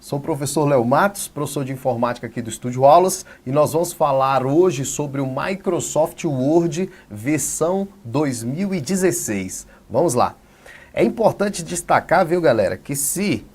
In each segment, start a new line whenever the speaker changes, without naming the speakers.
Sou o professor Léo Matos, professor de informática aqui do Estúdio Aulas, e nós vamos falar hoje sobre o Microsoft Word versão 2016. Vamos lá. É importante destacar, viu, galera, que se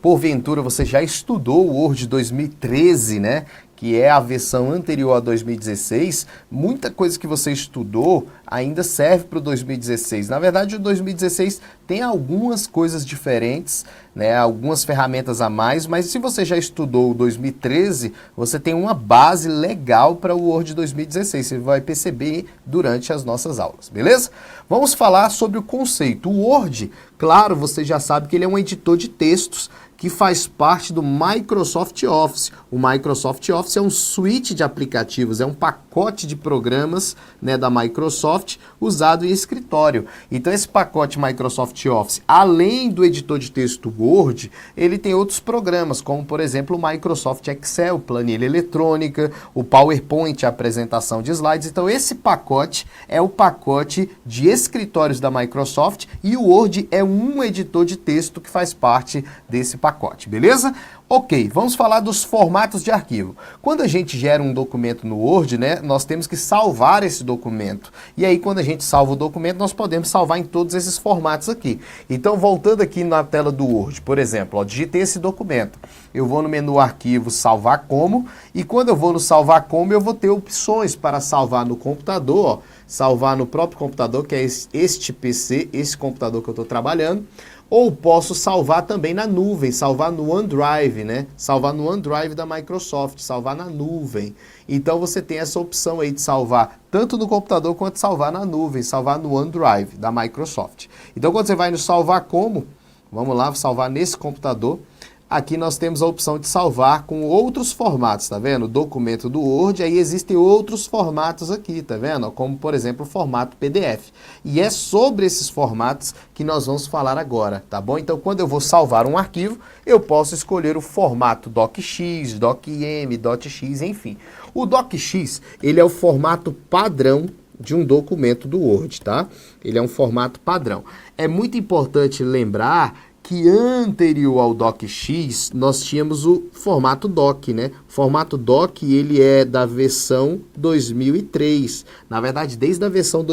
porventura você já estudou o Word 2013, né, que é a versão anterior a 2016, muita coisa que você estudou ainda serve para o 2016. Na verdade, o 2016 tem algumas coisas diferentes, né, algumas ferramentas a mais, mas se você já estudou o 2013, você tem uma base legal para o Word 2016. Você vai perceber durante as nossas aulas, beleza? Vamos falar sobre o conceito. O Word, claro, você já sabe que ele é um editor de textos que faz parte do Microsoft Office. O Microsoft Office é um suite de aplicativos, é um pacote de programas, né, da Microsoft usado em escritório. Então esse pacote Microsoft Office, além do editor de texto Word, ele tem outros programas, como por exemplo o Microsoft Excel, planilha eletrônica, o PowerPoint, a apresentação de slides. Então esse pacote é o pacote de escritórios da Microsoft e o Word é um editor de texto que faz parte desse pacote, beleza? Ok, vamos falar dos formatos de arquivo. Quando a gente gera um documento no Word, né, nós temos que salvar esse documento. E aí, quando a gente salva o documento, nós podemos salvar em todos esses formatos aqui. Então, voltando aqui na tela do Word, por exemplo, ó, digitei esse documento. Eu vou no menu Arquivo, Salvar Como, e quando eu vou no Salvar Como, eu vou ter opções para salvar no computador, ó, salvar no próprio computador, que é este PC, esse computador que eu estou trabalhando. Ou posso salvar também na nuvem, salvar no OneDrive, né? Salvar no OneDrive da Microsoft, salvar na nuvem. Então você tem essa opção aí de salvar tanto no computador quanto salvar na nuvem, salvar no OneDrive da Microsoft. Então quando você vai no Salvar Como, vamos lá, salvar nesse computador. Aqui nós temos a opção de salvar com outros formatos, tá vendo? Documento do Word, aí existem outros formatos aqui, tá vendo? Como, por exemplo, o formato PDF. E é sobre esses formatos que nós vamos falar agora, tá bom? Então, quando eu vou salvar um arquivo, eu posso escolher o formato DocX, DocM, DocX, enfim. O DocX, ele é o formato padrão de um documento do Word, tá? Ele é um formato padrão. É muito importante lembrar que anterior ao DocX, nós tínhamos o formato Doc, né? O formato Doc, ele é da versão 2003. Na verdade, desde a versão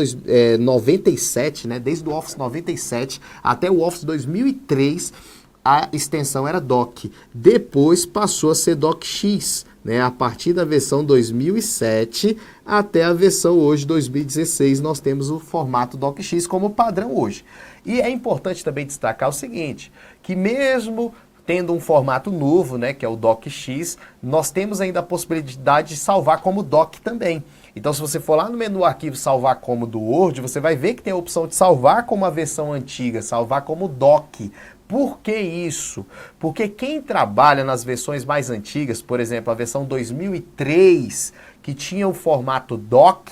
97, né? Desde o Office 97 até o Office 2003, a extensão era Doc. Depois passou a ser DocX, né? A partir da versão 2007 até a versão hoje 2016, nós temos o formato DocX como padrão hoje. E é importante também destacar o seguinte, que mesmo tendo um formato novo, né, que é o DocX, nós temos ainda a possibilidade de salvar como Doc também. Então, se você for lá no menu Arquivo Salvar Como do Word, você vai ver que tem a opção de salvar como a versão antiga, salvar como Doc. Por que isso? Porque quem trabalha nas versões mais antigas, por exemplo, a versão 2003, que tinha o formato Doc,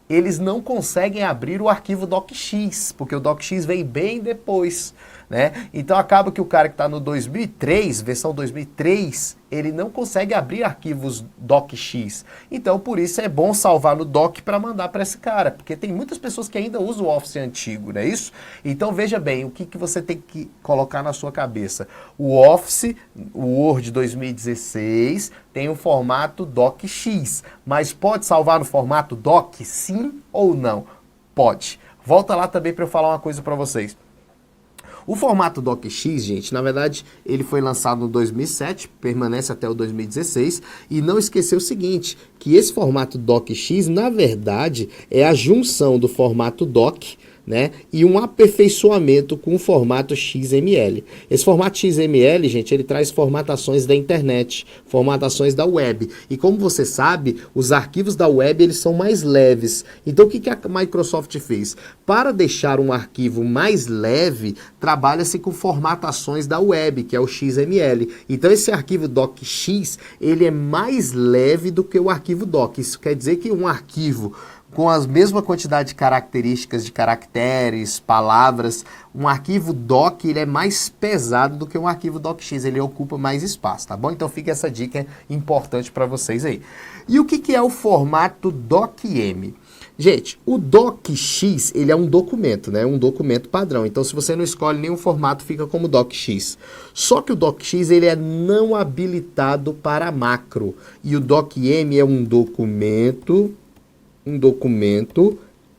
eles não conseguem abrir o arquivo DocX, porque o DocX veio bem depois, né? Então acaba que o cara que está no 2003, versão 2003, ele não consegue abrir arquivos DocX. Então por isso é bom salvar no Doc para mandar para esse cara, porque tem muitas pessoas que ainda usam o Office antigo, não é isso? Então veja bem, o que você tem que colocar na sua cabeça. O Office, o Word 2016, tem o formato DocX, mas pode salvar no formato Doc, sim ou não? Pode. Volta lá também para eu falar uma coisa para vocês. O formato DocX, gente, na verdade, ele foi lançado no 2007, permanece até o 2016, e não esquecer o seguinte, que esse formato DocX, na verdade, é a junção do formato Doc, né, e um aperfeiçoamento com o formato XML. Esse formato XML, gente, ele traz formatações da internet, formatações da web. E como você sabe, os arquivos da web eles são mais leves. Então o que a Microsoft fez? Para deixar um arquivo mais leve, trabalha-se com formatações da web, que é o XML. Então esse arquivo DocX, ele é mais leve do que o arquivo Doc. Isso quer dizer que um arquivo com a mesma quantidade de características, de caracteres, palavras, um arquivo doc ele é mais pesado do que um arquivo docx, ele ocupa mais espaço, tá bom? Então fica essa dica importante para vocês aí. E o que é o formato docm? Gente, o DocX, ele é um documento, né? Um documento padrão. Então, se você não escolhe nenhum formato, fica como DocX. Só que o DocX, ele é não habilitado para macro. E o DocM é um documento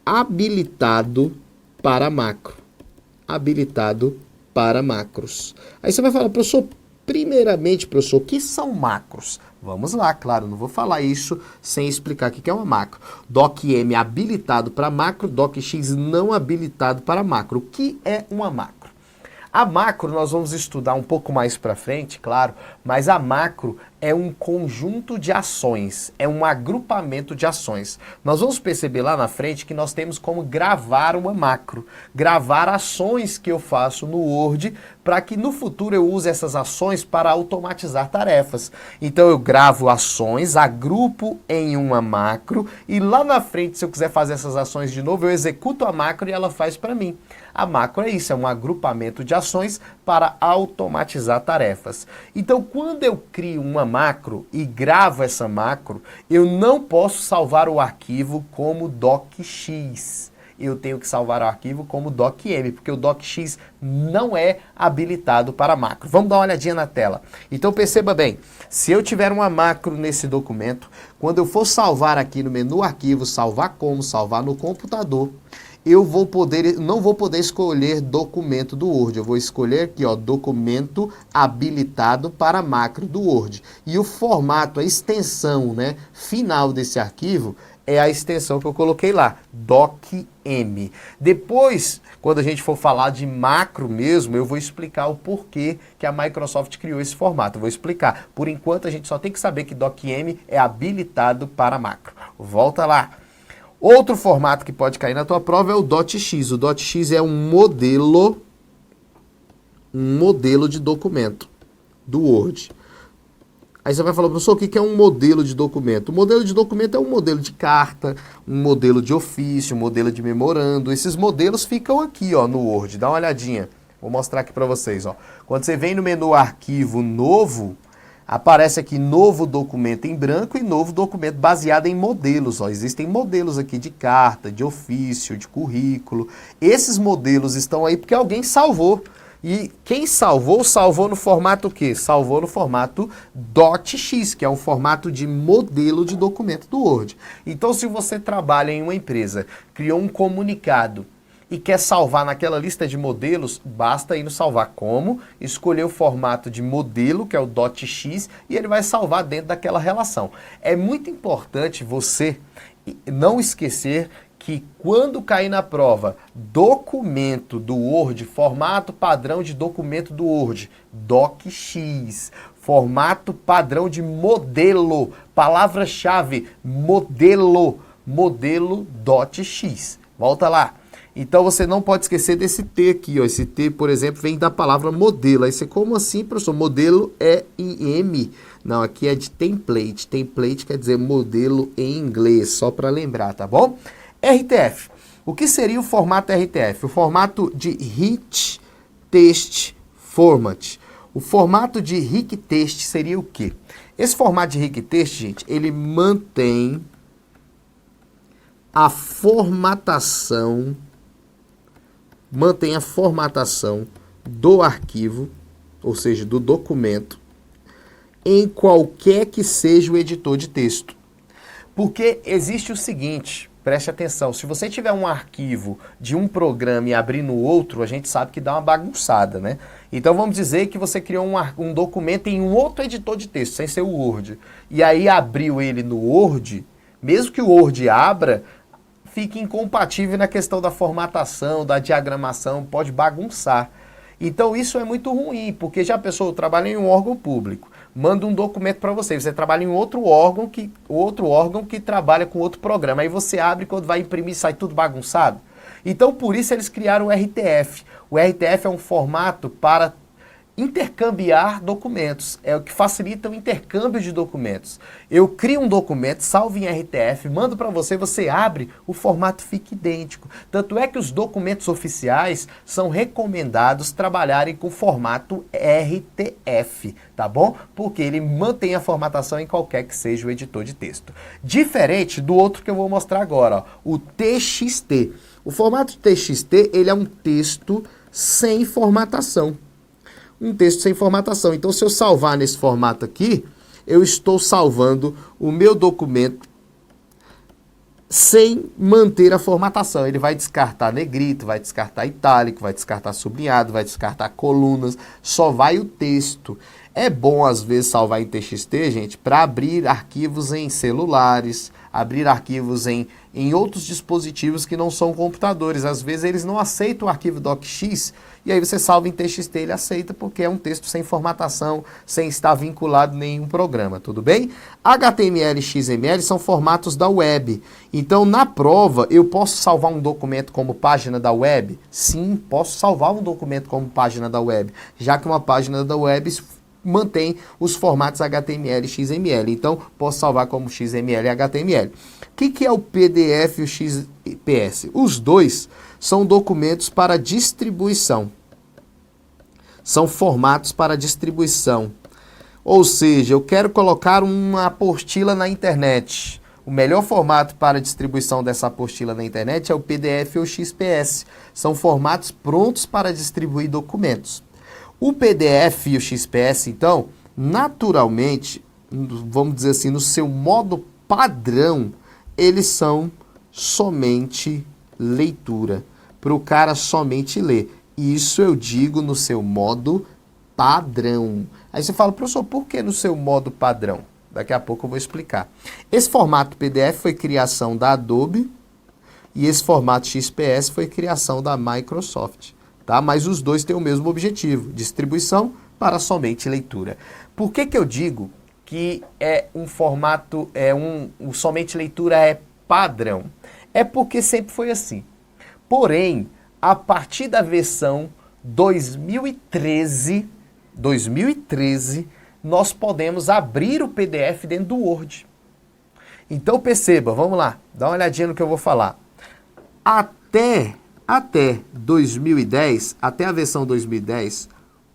habilitado para macro. Habilitado para macros. Aí você vai falar, professor, primeiramente, professor, o que são macros? Vamos lá, claro, não vou falar isso sem explicar o que é uma macro. DocM habilitado para macro, DocX não habilitado para macro. O que é uma macro? A macro nós vamos estudar um pouco mais para frente, claro, mas a macro é um conjunto de ações, é um agrupamento de ações. Nós vamos perceber lá na frente que nós temos como gravar uma macro, gravar ações que eu faço no Word para que no futuro eu use essas ações para automatizar tarefas. Então eu gravo ações, agrupo em uma macro e lá na frente, se eu quiser fazer essas ações de novo, eu executo a macro e ela faz para mim. A macro é isso, é um agrupamento de ações para automatizar tarefas. Então, quando eu crio uma macro e gravo essa macro, eu não posso salvar o arquivo como docx. Eu tenho que salvar o arquivo como docm, porque o docx não é habilitado para macro. Vamos dar uma olhadinha na tela. Então perceba bem, se eu tiver uma macro nesse documento, quando eu for salvar aqui no menu arquivo, salvar como, salvar no computador, não vou poder escolher documento do Word. Eu vou escolher aqui, ó, documento habilitado para macro do Word. E o formato, a extensão, né, final desse arquivo é a extensão que eu coloquei lá, docm. Depois, quando a gente for falar de macro mesmo, eu vou explicar o porquê que a Microsoft criou esse formato. Eu vou explicar. Por enquanto, a gente só tem que saber que docm é habilitado para macro. Volta lá. Outro formato que pode cair na tua prova é o .x. O .x é um modelo de documento do Word. Aí você vai falar, professor, o que é um modelo de documento? O modelo de documento é um modelo de carta, um modelo de ofício, um modelo de memorando. Esses modelos ficam aqui, ó, no Word. Dá uma olhadinha. Vou mostrar aqui para vocês, ó. Quando você vem no menu Arquivo Novo, aparece aqui novo documento em branco e novo documento baseado em modelos. Ó. Existem modelos aqui de carta, de ofício, de currículo. Esses modelos estão aí porque alguém salvou. E quem salvou, salvou no formato o quê? Salvou no formato .x, que é um formato de modelo de documento do Word. Então, se você trabalha em uma empresa, criou um comunicado e quer salvar naquela lista de modelos, basta ir no salvar como, escolher o formato de modelo, que é o .x, e ele vai salvar dentro daquela relação. É muito importante você não esquecer que quando cair na prova, documento do Word, formato padrão de documento do Word, docx, formato padrão de modelo, palavra-chave, modelo .x. Volta lá. Então você não pode esquecer desse T aqui, ó. Esse T, por exemplo, vem da palavra modelo. Aí você, como assim, professor? Modelo é IM. Não, aqui é de template. Template quer dizer modelo em inglês, só para lembrar, tá bom? RTF. O que seria o formato RTF? O formato de Rich Text Format. O formato de Rich Text seria o quê? Esse formato de Rich Text, gente, ele mantém a formatação do arquivo, ou seja, do documento, em qualquer que seja o editor de texto. Porque existe o seguinte, preste atenção, se você tiver um arquivo de um programa e abrir no outro, a gente sabe que dá uma bagunçada, né? Então vamos dizer que você criou um documento em um outro editor de texto, sem ser o Word, e aí abriu ele no Word, mesmo que o Word abra, fica incompatível na questão da formatação, da diagramação, pode bagunçar. Então isso é muito ruim, porque já a pessoa trabalha em um órgão público, manda um documento para você, você trabalha em outro órgão que trabalha com outro programa, aí você abre, quando vai imprimir sai tudo bagunçado. Então por isso eles criaram o RTF. O RTF é um formato para intercambiar documentos, é o que facilita o intercâmbio de documentos. Eu crio um documento, salvo em RTF, mando para você, você abre, o formato fica idêntico. Tanto é que os documentos oficiais são recomendados trabalharem com formato RTF, tá bom? Porque ele mantém a formatação em qualquer que seja o editor de texto. Diferente do outro que eu vou mostrar agora, ó, o TXT. O formato TXT, ele é um texto sem formatação. Um texto sem formatação. Então, se eu salvar nesse formato aqui, eu estou salvando o meu documento sem manter a formatação. Ele vai descartar negrito, vai descartar itálico, vai descartar sublinhado, vai descartar colunas, só vai o texto. É bom, às vezes, salvar em TXT, gente, para abrir arquivos em celulares, abrir arquivos em outros dispositivos que não são computadores. Às vezes, eles não aceitam o arquivo docx, e aí você salva em TXT, ele aceita, porque é um texto sem formatação, sem estar vinculado a nenhum programa, tudo bem? HTML e XML são formatos da web. Então, na prova, eu posso salvar um documento como página da web? Sim, posso salvar um documento como página da web, já que uma página da web mantém os formatos HTML e XML. Então, posso salvar como XML e HTML. O que é o PDF e o XPS? Os dois são documentos para distribuição. São formatos para distribuição. Ou seja, eu quero colocar uma apostila na internet. O melhor formato para distribuição dessa apostila na internet é o PDF ou o XPS. São formatos prontos para distribuir documentos. O PDF e o XPS, então, naturalmente, vamos dizer assim, no seu modo padrão, eles são somente leitura, para o cara somente ler. Isso eu digo no seu modo padrão. Aí você fala, professor, por que no seu modo padrão? Daqui a pouco eu vou explicar. Esse formato PDF foi criação da Adobe e esse formato XPS foi criação da Microsoft. Tá? Mas os dois têm o mesmo objetivo, distribuição para somente leitura. Por que eu digo que é um formato, somente leitura é padrão? É porque sempre foi assim. Porém, a partir da versão 2013, nós podemos abrir o PDF dentro do Word. Então perceba, vamos lá, dá uma olhadinha no que eu vou falar. Até 2010, até a versão 2010,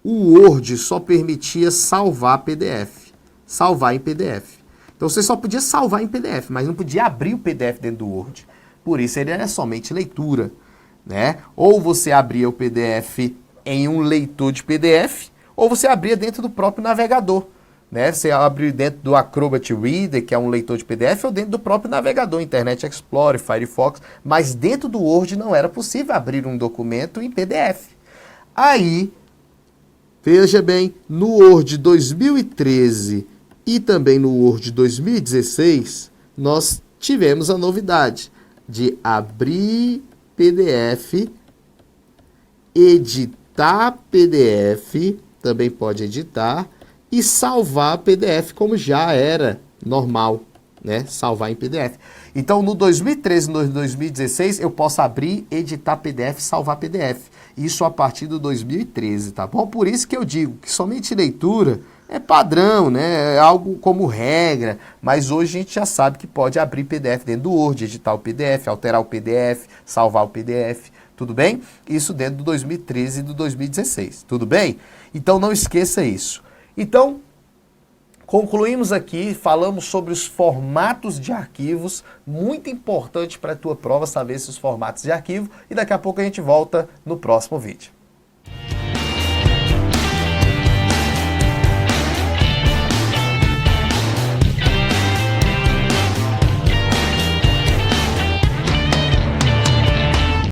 o Word só permitia salvar PDF, salvar em PDF. Então você só podia salvar em PDF, mas não podia abrir o PDF dentro do Word. Por isso ele era somente leitura, né? Ou você abria o PDF em um leitor de PDF, ou você abria dentro do próprio navegador. Né? Você abre dentro do Acrobat Reader, que é um leitor de PDF, ou dentro do próprio navegador, Internet Explorer, Firefox, mas dentro do Word não era possível abrir um documento em PDF. Aí, veja bem, no Word 2013 e também no Word 2016, nós tivemos a novidade de abrir PDF, editar PDF, também pode editar, e salvar PDF como já era normal, né? Salvar em PDF. Então, no 2013 e no 2016, eu posso abrir, editar PDF, salvar PDF. Isso a partir do 2013, tá bom? Por isso que eu digo que somente leitura é padrão, né? É algo como regra, mas hoje a gente já sabe que pode abrir PDF dentro do Word, editar o PDF, alterar o PDF, salvar o PDF, tudo bem? Isso dentro do 2013 e do 2016, tudo bem? Então, não esqueça isso. Então, concluímos aqui, falamos sobre os formatos de arquivos, muito importante para a tua prova saber esses formatos de arquivo, e daqui a pouco a gente volta no próximo vídeo.